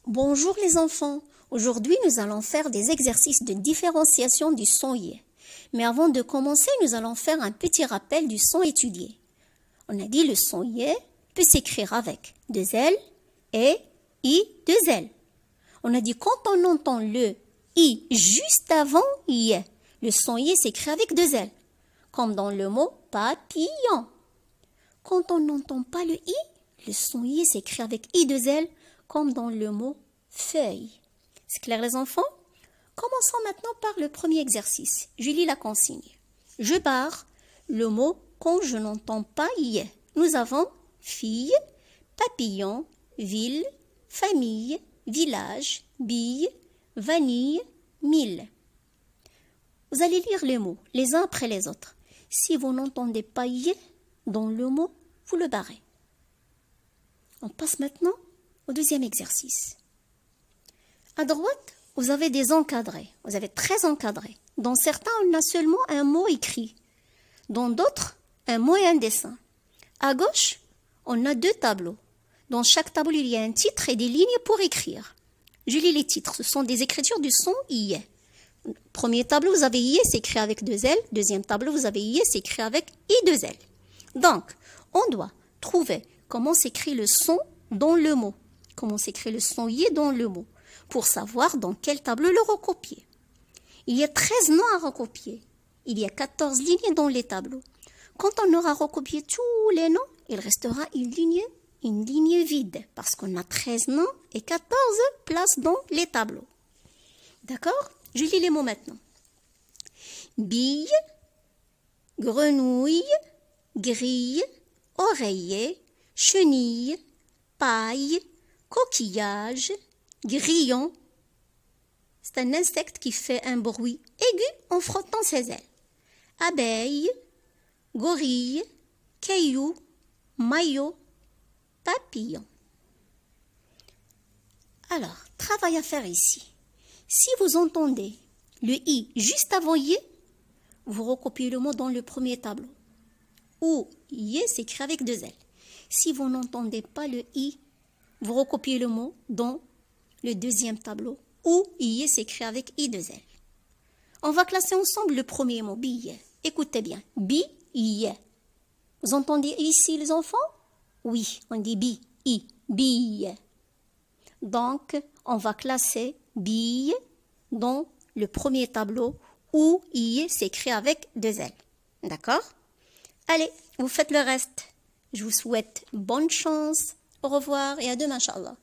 Bonjour les enfants, aujourd'hui nous allons faire des exercices de différenciation du son Y. Mais avant de commencer, nous allons faire un petit rappel du son étudié. On a dit le son Y peut s'écrire avec deux L et I deux L. On a dit quand on entend le I juste avant Y, le son Y s'écrit avec deux L, comme dans le mot papillon. Quand on n'entend pas le I, le son Y s'écrit avec I deux L, comme dans le mot feuille. C'est clair les enfants? Commençons maintenant par le premier exercice. Je lis la consigne. Je barre le mot quand je n'entends pas Y. Nous avons fille, papillon, ville, famille, village, bille, vanille, mille. Vous allez lire les mots les uns après les autres. Si vous n'entendez pas Y dans le mot, vous le barrez. On passe maintenant au deuxième exercice. À droite, vous avez des encadrés. Vous avez 13 encadrés. Dans certains, on a seulement un mot écrit. Dans d'autres, un mot et un dessin. À gauche, on a deux tableaux. Dans chaque tableau, il y a un titre et des lignes pour écrire. Je lis les titres. Ce sont des écritures du son I. Premier tableau, vous avez I, c'est écrit avec deux L. Deuxième tableau, vous avez I, c'est écrit avec I deux L. Donc, on doit trouver comment s'écrit le son dans le mot. Comment s'écrit le son Y dans le mot, pour savoir dans quel tableau le recopier. Il y a 13 noms à recopier. Il y a 14 lignes dans les tableaux. Quand on aura recopié tous les noms, il restera une ligne vide, parce qu'on a 13 noms et 14 places dans les tableaux. D'accord? Je lis les mots maintenant. Bille, grenouille, grille, oreiller, chenille, paille, coquillage, grillon. C'est un insecte qui fait un bruit aigu en frottant ses ailes. Abeille, gorille, caillou, maillot, papillon. Alors, travail à faire ici. Si vous entendez le I juste avant Y, vous recopiez le mot dans le premier tableau. Ou Y s'écrit avec deux L. Si vous n'entendez pas le I, vous recopiez le mot dans le deuxième tableau. Ou I s'écrit avec I deux L. On va classer ensemble le premier mot, bille. Écoutez bien, bille. Vous entendez ici les enfants? Oui, on dit bille. Donc, on va classer bille dans le premier tableau où I s'écrit avec deux L. D'accord? Allez, vous faites le reste. Je vous souhaite bonne chance. Au revoir et à demain, Inch'Allah.